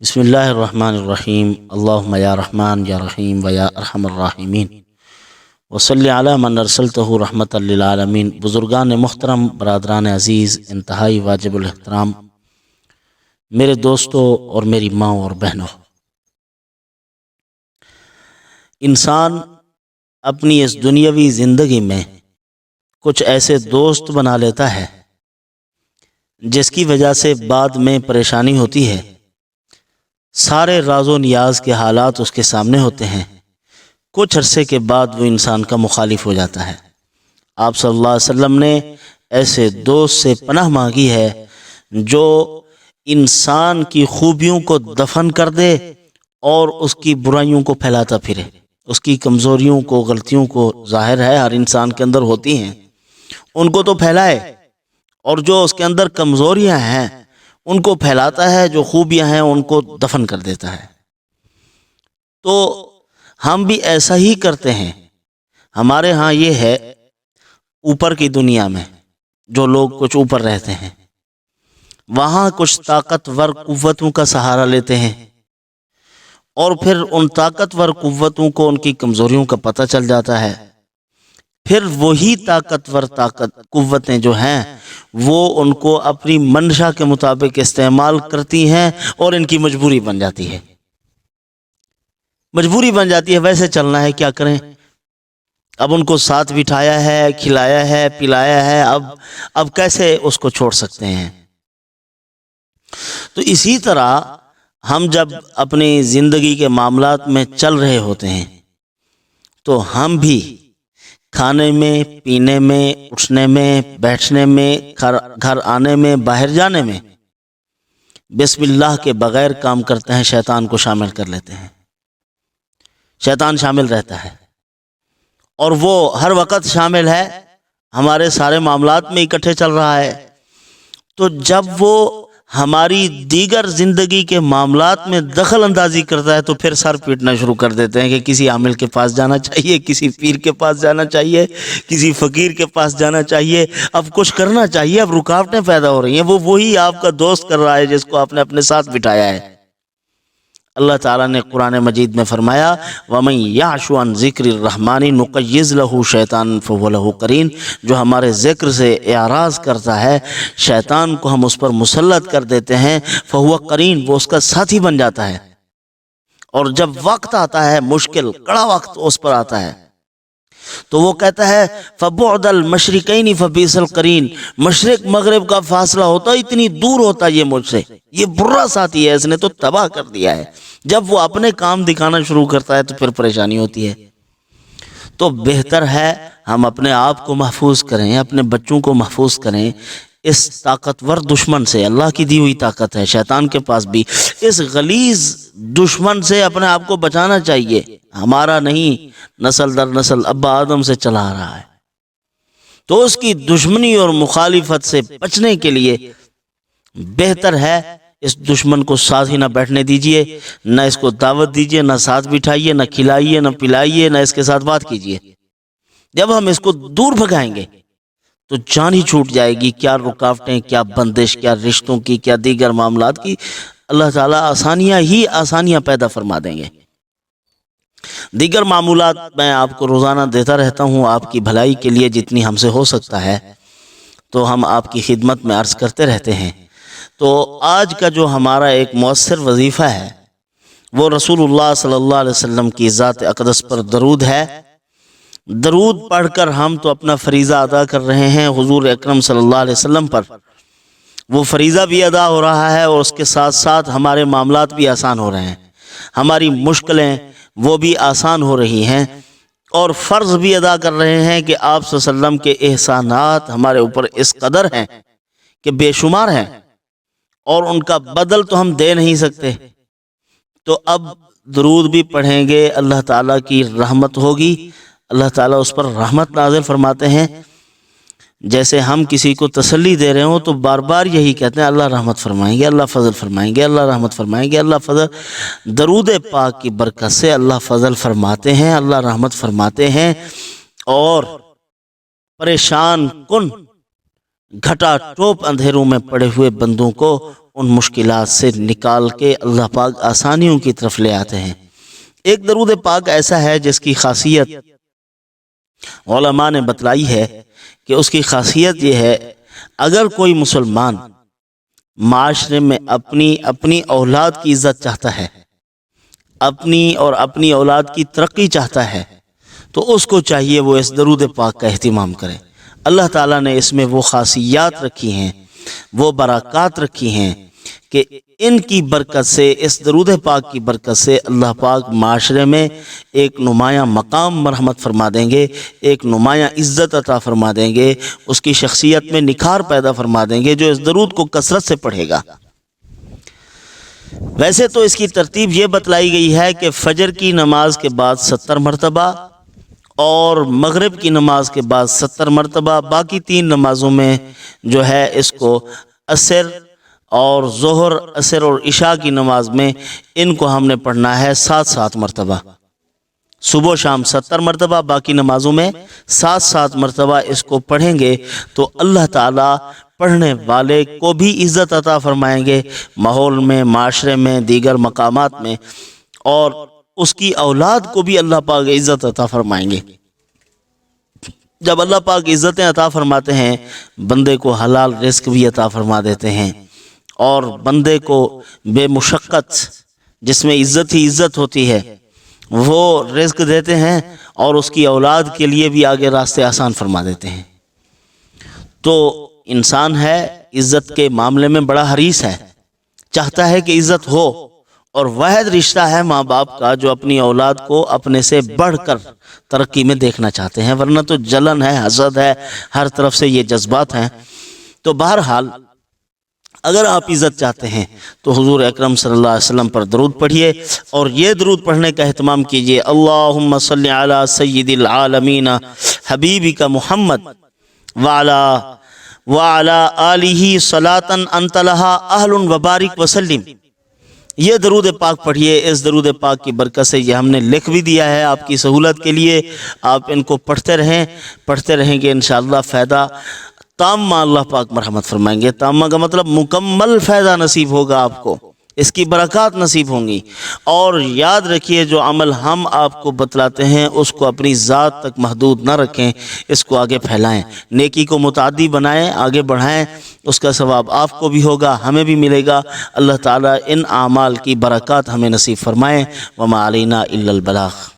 بسم اللہ الرحمن الرحیم اللہم یا رحمان یا رحیم و یا ارحم الراحمین وصلی علی من ارسلتہ رحمت للعالمین۔ بزرگان محترم، برادران عزیز، انتہائی واجب الاحترام میرے دوستوں اور میری ماں اور بہنوں، انسان اپنی اس دنیاوی زندگی میں کچھ ایسے دوست بنا لیتا ہے جس کی وجہ سے بعد میں پریشانی ہوتی ہے۔ سارے راز و نیاز کے حالات اس کے سامنے ہوتے ہیں، کچھ عرصے کے بعد وہ انسان کا مخالف ہو جاتا ہے۔ آپ صلی اللہ علیہ وسلم نے ایسے دوست سے پناہ مانگی ہے جو انسان کی خوبیوں کو دفن کر دے اور اس کی برائیوں کو پھیلاتا پھرے، اس کی کمزوریوں کو، غلطیوں کو، ظاہر ہے ہر انسان کے اندر ہوتی ہیں، ان کو تو پھیلائے، اور جو اس کے اندر کمزوریاں ہیں ان کو پھیلاتا ہے، جو خوبیاں ہیں ان کو دفن کر دیتا ہے۔ تو ہم بھی ایسا ہی کرتے ہیں۔ ہمارے ہاں یہ ہے، اوپر کی دنیا میں جو لوگ کچھ اوپر رہتے ہیں وہاں کچھ طاقتور قوتوں کا سہارا لیتے ہیں، اور پھر ان طاقتور قوتوں کو ان کی کمزوریوں کا پتہ چل جاتا ہے۔ پھر وہی طاقتور قوتیں جو ہیں وہ ان کو اپنی منشا کے مطابق استعمال کرتی ہیں اور ان کی مجبوری بن جاتی ہے۔ مجبوری بن جاتی ہے، ویسے چلنا ہے، کیا کریں؟ اب ان کو ساتھ بٹھایا ہے، کھلایا ہے، پلایا ہے، اب کیسے اس کو چھوڑ سکتے ہیں؟ تو اسی طرح ہم جب اپنی زندگی کے معاملات میں چل رہے ہوتے ہیں تو ہم بھی کھانے میں، پینے میں، اٹھنے میں، بیٹھنے میں، گھر آنے میں، باہر جانے میں بسم اللہ کے بغیر کام کرتے ہیں، شیطان کو شامل کر لیتے ہیں۔ شیطان شامل رہتا ہے اور وہ ہر وقت شامل ہے، ہمارے سارے معاملات میں اکٹھے چل رہا ہے۔ تو جب وہ ہماری دیگر زندگی کے معاملات میں دخل اندازی کرتا ہے تو پھر سر پیٹنا شروع کر دیتے ہیں کہ کسی عامل کے پاس جانا چاہیے، کسی پیر کے پاس جانا چاہیے، کسی فقیر کے پاس جانا چاہیے، اب کچھ کرنا چاہیے، اب رکاوٹیں پیدا ہو رہی ہیں۔ وہ وہی آپ کا دوست کر رہا ہے جس کو آپ نے اپنے ساتھ بٹھایا ہے۔ اللہ تعالیٰ نے قرآن مجید میں فرمایا وَمَن يَعْشُ عَن ذِكْرِ الرَّحْمَنِ نُقَيِّضْ لَهُ شَيْطَانٌ فَهُوَ لَهُ قَرِينٌ، جو ہمارے ذکر سے اعراض کرتا ہے شیطان کو ہم اس پر مسلط کر دیتے ہیں، فَهُوَ قَرِين، وہ اس کا ساتھی بن جاتا ہے۔ اور جب وقت آتا ہے، مشکل کڑا وقت اس پر آتا ہے تو وہ کہتا ہے فَبُعْدَ الْمَشْرِقَيْنِ فَبِئْسَ الْقَرِينُ، مشرق مغرب کا فاصلہ ہوتا، اتنی دور ہوتا یہ مجھ سے، یہ برا ساتھی ہے، اس نے تو تباہ کر دیا ہے۔ جب وہ اپنے کام دکھانا شروع کرتا ہے تو پھر پریشانی ہوتی ہے۔ تو بہتر ہے ہم اپنے آپ کو محفوظ کریں، اپنے بچوں کو محفوظ کریں اس طاقتور دشمن سے۔ اللہ کی دی ہوئی طاقت ہے، شیطان کے پاس بھی، اس غلیظ دشمن سے اپنے آپ کو بچانا چاہیے۔ ہمارا نہیں، نسل در نسل ابا آدم سے چلا آ رہا ہے، تو اس کی دشمنی اور مخالفت سے بچنے کے لیے بہتر ہے اس دشمن کو ساتھ ہی نہ بیٹھنے دیجئے، نہ اس کو دعوت دیجئے، نہ ساتھ بٹھائیے، نہ کھلائیے، نہ پلائیے، نہ اس کے ساتھ بات کیجئے۔ جب ہم اس کو دور بھگائیں گے تو جان ہی چھوٹ جائے گی، کیا رکاوٹیں، کیا بندش، کیا رشتوں کی، کیا دیگر معاملات کی، اللہ تعالیٰ آسانیاں پیدا فرما دیں گے۔ دیگر معمولات میں آپ کو روزانہ دیتا رہتا ہوں آپ کی بھلائی کے لیے، جتنی ہم سے ہو سکتا ہے تو ہم آپ کی خدمت میں عرض کرتے رہتے ہیں۔ تو آج کا جو ہمارا ایک مؤثر وظیفہ ہے وہ رسول اللہ صلی اللہ علیہ وسلم کی ذات اقدس پر درود ہے۔ درود پڑھ کر ہم تو اپنا فریضہ ادا کر رہے ہیں حضور اکرم صلی اللہ علیہ وسلم پر، وہ فریضہ بھی ادا ہو رہا ہے اور اس کے ساتھ ساتھ ہمارے معاملات بھی آسان ہو رہے ہیں، ہماری مشکلیں وہ بھی آسان ہو رہی ہیں، اور فرض بھی ادا کر رہے ہیں کہ آپ صلی اللہ علیہ وسلم کے احسانات ہمارے اوپر اس قدر ہیں کہ بے شمار ہیں، اور ان کا بدل تو ہم دے نہیں سکتے۔ تو اب درود بھی پڑھیں گے، اللہ تعالیٰ کی رحمت ہوگی، اللہ تعالیٰ اس پر رحمت نازل فرماتے ہیں۔ جیسے ہم کسی کو تسلی دے رہے ہوں تو بار بار یہی کہتے ہیں اللہ رحمت فرمائیں گے، اللہ فضل فرمائیں گے، اللہ رحمت فرمائیں گے، اللہ فضل۔ درود پاک کی برکت سے اللہ فضل فرماتے ہیں، اللہ رحمت فرماتے ہیں، اور پریشان کن گھٹا ٹوپ اندھیروں میں پڑے ہوئے بندوں کو ان مشکلات سے نکال کے اللہ پاک آسانیوں کی طرف لے آتے ہیں۔ ایک درود پاک ایسا ہے جس کی خاصیت علماء نے بتلائی ہے کہ اس کی خاصیت یہ ہے، اگر کوئی مسلمان معاشرے میں اپنی اولاد کی عزت چاہتا ہے، اپنی اولاد کی ترقی چاہتا ہے، تو اس کو چاہیے وہ اس درود پاک کا اہتمام کرے۔ اللہ تعالیٰ نے اس میں وہ خاصیات رکھی ہیں، وہ برکات رکھی ہیں کہ ان کی برکت سے، اس درود پاک کی برکت سے اللہ پاک معاشرے میں ایک نمایاں مقام مرحمت فرما دیں گے، ایک نمایاں عزت عطا فرما دیں گے، اس کی شخصیت میں نکھار پیدا فرما دیں گے جو اس درود کو کثرت سے پڑھے گا۔ ویسے تو اس کی ترتیب یہ بتلائی گئی ہے کہ فجر کی نماز کے بعد 70 مرتبہ اور مغرب کی نماز کے بعد 70 مرتبہ، باقی 3 نمازوں میں جو ہے اس کو عصر اور ظہر، عصر اور عشاء کی نماز میں ان کو ہم نے پڑھنا ہے 7 مرتبہ، صبح و شام 70 مرتبہ، باقی نمازوں میں 7 مرتبہ اس کو پڑھیں گے تو اللہ تعالیٰ پڑھنے والے کو بھی عزت عطا فرمائیں گے ماحول میں، معاشرے میں، دیگر مقامات میں، اور اس کی اولاد کو بھی اللہ پاک عزت عطا فرمائیں گے۔ جب اللہ پاک عزتیں عطا فرماتے ہیں، بندے کو حلال رزق بھی عطا فرما دیتے ہیں، اور بندے کو بے مشقت، جس میں عزت ہی عزت ہوتی ہے، وہ رزق دیتے ہیں، اور اس کی اولاد کے لیے بھی آگے راستے آسان فرما دیتے ہیں۔ تو انسان ہے عزت کے معاملے میں بڑا حریص ہے، چاہتا ہے کہ عزت ہو، اور واحد رشتہ ہے ماں باپ کا جو اپنی اولاد کو اپنے سے بڑھ کر ترقی میں دیکھنا چاہتے ہیں، ورنہ تو جلن ہے، حسد ہے، ہر طرف سے یہ جذبات ہیں۔ تو بہرحال اگر آپ عزت چاہتے ہیں تو حضور اکرم صلی اللہ علیہ وسلم پر درود پڑھیے، اور یہ درود پڑھنے کا اہتمام کیجیے: اللہم صلی علی سید العالمین حبیبک محمد وعلی آلہ صلاۃ انت لہا اہل وبارک وسلم۔ یہ درود پاک پڑھیے، اس درود پاک کی برکت سے یہ ہم نے لکھ بھی دیا ہے آپ کی سہولت کے لیے، آپ ان کو پڑھتے رہیں گے، انشاءاللہ فائدہ تامہ اللہ پاک مرحمت فرمائیں گے۔ تامہ کا مطلب مکمل فائدہ نصیب ہوگا آپ کو، اس کی برکات نصیب ہوں گی۔ اور یاد رکھیے، جو عمل ہم آپ کو بتلاتے ہیں اس کو اپنی ذات تک محدود نہ رکھیں، اس کو آگے پھیلائیں، نیکی کو متعدی بنائیں، آگے بڑھائیں، اس کا ثواب آپ کو بھی ہوگا، ہمیں بھی ملے گا۔ اللہ تعالیٰ ان اعمال کی برکات ہمیں نصیب فرمائیں۔ وما علینا الا البلاغ۔